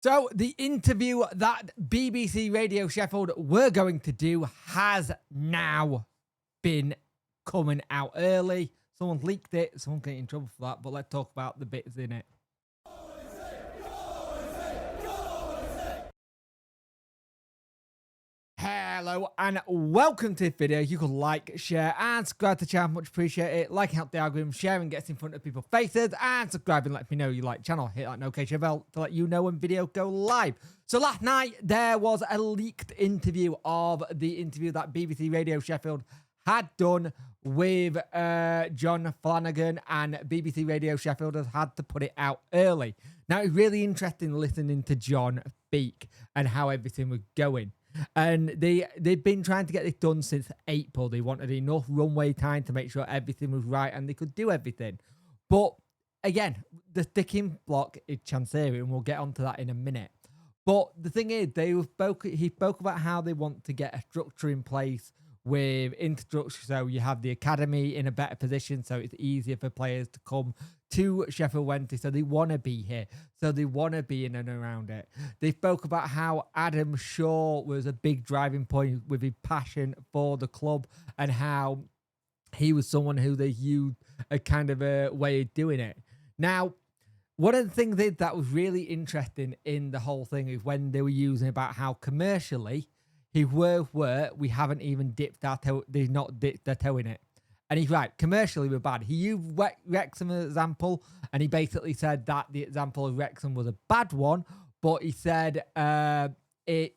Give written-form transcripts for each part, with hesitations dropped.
So the interview that BBC Radio Sheffield were going to do has now been coming out early. Someone leaked it. Someone's getting in trouble for that. But let's talk about the bits in it. Hello and welcome to this video. You can like, share and subscribe to the channel. Much appreciate it. Liking helps the algorithm, sharing gets in front of people's faces, and subscribing lets me know you like the channel. Hit that notification bell to let you know when videos go live. So last night there was a leaked interview of the interview that BBC Radio Sheffield had done with John Flanagan, and BBC Radio Sheffield has had to put it out early. Now it's really interesting listening to John speak and how everything was going. And they've been trying to get this done since April. They wanted enough runway time to make sure everything was right and they could do everything. But again, the sticking block is Chancery, and we'll get onto that in a minute. But the thing is, he spoke about how they want to get a structure in place with infrastructure, so you have the academy in a better position, so it's easier for players to come to Sheffield Wednesday, so they want to be here, so they want to be in and around it. They spoke about how Adam Shaw was a big driving point with his passion for the club, and how he was someone who they used a kind of a way of doing it. Now, one of the things that was really interesting in the whole thing is when they were using about how commercially we haven't even dipped our toe, they've not dipped their toe in it. And he's right, commercially we're bad. He used Wrexham as an example, and he basically said that the example of Wrexham was a bad one, but he said it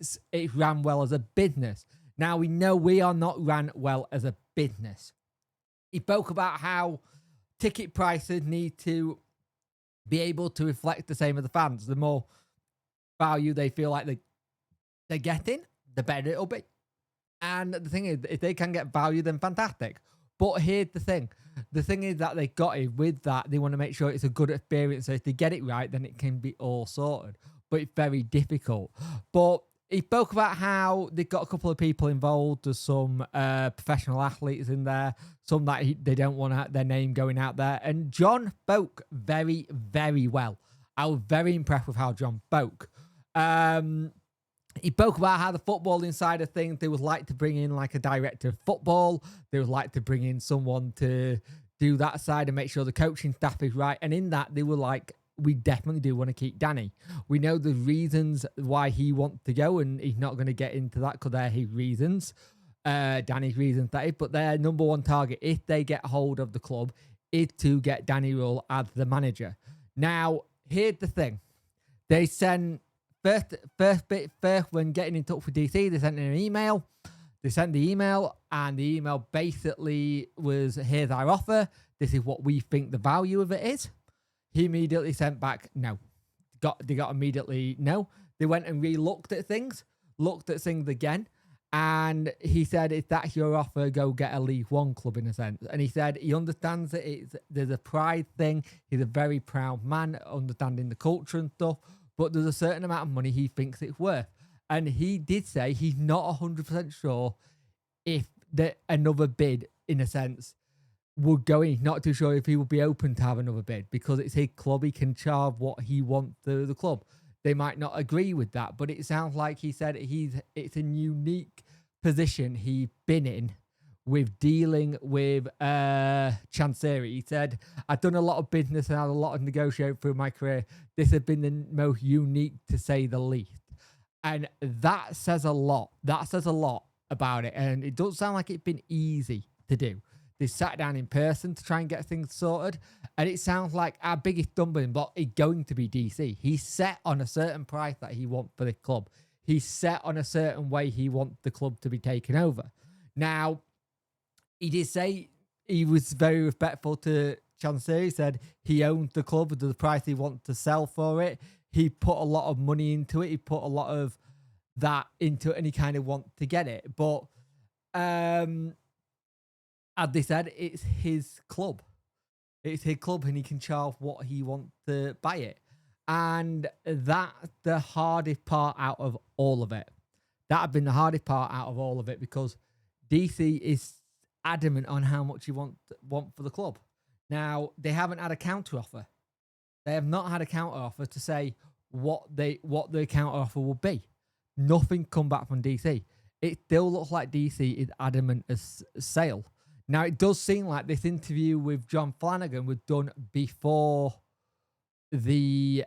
ran well as a business. Now we know we are not ran well as a business. He spoke about how ticket prices need to be able to reflect the same as the fans. The more value they feel like they're getting, the better it'll be. And the thing is, if they can get value, then fantastic. But here's the thing. The thing is that they got it with that. They want to make sure it's a good experience. So if they get it right, then it can be all sorted. But it's very difficult. But he spoke about how they've got a couple of people involved. There's some professional athletes in there. Some that they don't want their name going out there. And John spoke very, very well. I was very impressed with how John spoke. He spoke about how the footballing side of things, they would like to bring in like a director of football. They would like to bring in someone to do that side and make sure the coaching staff is right. And in that, they were like, we definitely do want to keep Danny. We know the reasons why he wants to go, and he's not going to get into that because they're his reasons. Danny's reasons, that is. But their number one target, if they get hold of the club, is to get Danny Rule as the manager. Now, here's the thing. They send... First, when getting in touch with DC, they sent an email. They sent the email, and the email basically was, here's our offer. This is what we think the value of it is. He immediately sent back, no. They got immediately, no. They went and re-looked at things again. And he said, if that's your offer, go get a League One club in a sense. And he said he understands that there's a pride thing. He's a very proud man, understanding the culture and stuff. But there's a certain amount of money he thinks it's worth. And he did say he's not 100% sure if another bid, in a sense, would go in. He's not too sure if he would be open to have another bid because it's his club. He can charge what he wants to the club. They might not agree with that, but it sounds like he said it's a unique position he's been in with dealing with Chancery. He said, I've done a lot of business and had a lot of negotiating through my career. This has been the most unique, to say the least. And that says a lot. That says a lot about it. And it doesn't sound like it's been easy to do. They sat down in person to try and get things sorted. And it sounds like our biggest stumbling block is going to be DC. He's set on a certain price that he wants for the club. He's set on a certain way he wants the club to be taken over. Now, he did say he was very respectful to Chancery. He said he owns the club at the price he wants to sell for it. He put a lot of money into it. He put a lot of that into it, and he kind of wants to get it. But as they said, it's his club. It's his club, and he can charge what he wants to buy it. And that's the hardest part out of all of it. That had been the hardest part out of all of it, because DC is adamant on how much you want for the club. Now, they haven't had a counter offer. They have not had a counter offer to say, what the counter offer will be. Nothing come back from DC. It still looks like DC is adamant as sale. Now, it does seem like this interview with John Flanagan was done before the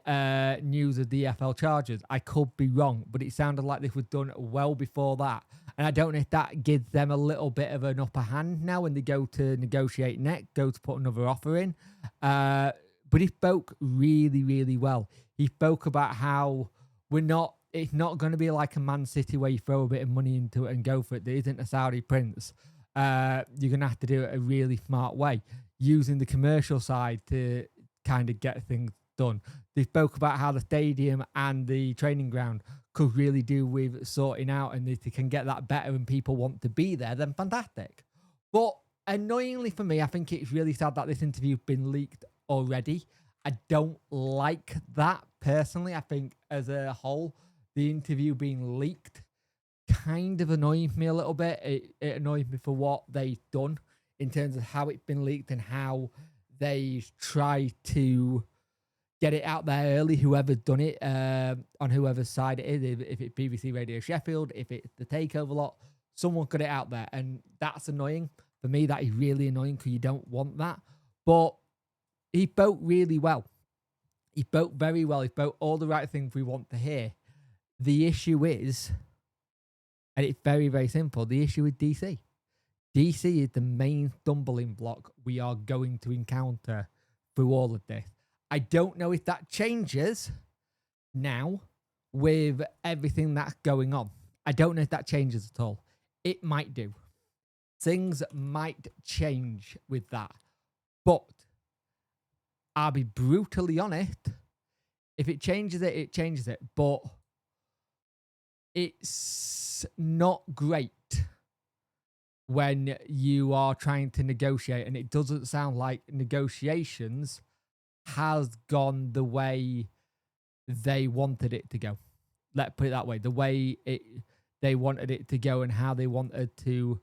news of the FL charges. I could be wrong, but it sounded like this was done well before that. And I don't know if that gives them a little bit of an upper hand now when they go to negotiate next, go to put another offer in. But he spoke really, really well. He spoke about how it's not going to be like a Man City where you throw a bit of money into it and go for it. There isn't a Saudi prince. You're going to have to do it a really smart way, using the commercial side to kind of get things done. They spoke about how the stadium and the training ground could really do with sorting out, and if they can get that better and people want to be there, then fantastic. But annoyingly for me, I think it's really sad that this interview's been leaked already. I don't like that personally. I think as a whole, the interview being leaked kind of annoyed me a little bit. It annoyed me for what they've done in terms of how it's been leaked and how they try to get it out there early, whoever's done it, on whoever's side it is, if it's BBC Radio Sheffield, if it's the Takeover lot, someone got it out there. And that's annoying. For me, that is really annoying because you don't want that. But he spoke really well. He spoke very well. He spoke all the right things we want to hear. The issue is, and it's very, very simple, the issue is DC. DC is the main stumbling block we are going to encounter through all of this. I don't know if that changes now with everything that's going on. I don't know if that changes at all. It might do. Things might change with that. But I'll be brutally honest. If it changes it, it changes it. But it's not great when you are trying to negotiate, and it doesn't sound like negotiations has gone the way they wanted it to go. Let's put it that way. The way they wanted it to go and how they wanted to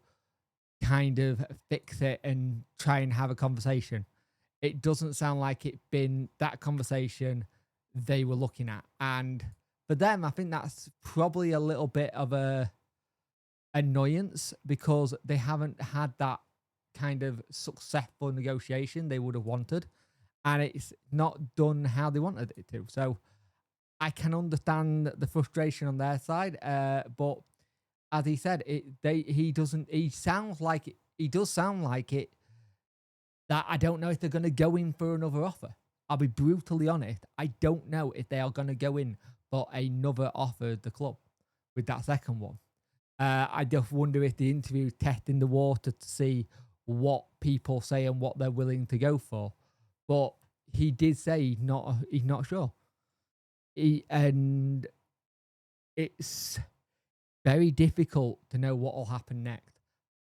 kind of fix it and try and have a conversation. It doesn't sound like it's been that conversation they were looking at. And for them, I think that's probably a little bit of a annoyance because they haven't had that kind of successful negotiation they would have wanted. And it's not done how they wanted it to. So I can understand the frustration on their side. But as he said, he does sound like it that I don't know if they're going to go in for another offer. I'll be brutally honest. I don't know if they are going to go in for another offer at the club with that second one. I just wonder if the interview is testing the water to see what people say and what they're willing to go for. But he did say he's not sure. And it's very difficult to know what will happen next.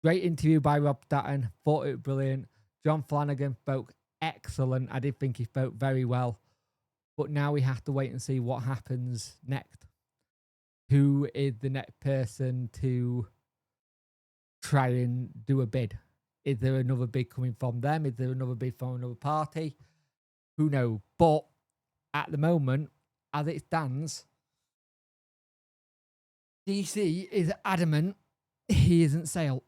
Great interview by Rob Statton. Thought it was brilliant. John Flanagan spoke excellent. I did think he spoke very well. But now we have to wait and see what happens next. Who is the next person to try and do a bid? Is there another bid coming from them? Is there another bid from another party? Who knows? But at the moment, as it stands, DC is adamant he isn't sale.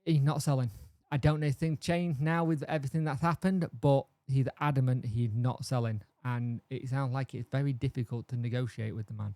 He's not selling. I don't know if things change now with everything that's happened, but he's adamant he's not selling. And it sounds like it's very difficult to negotiate with the man.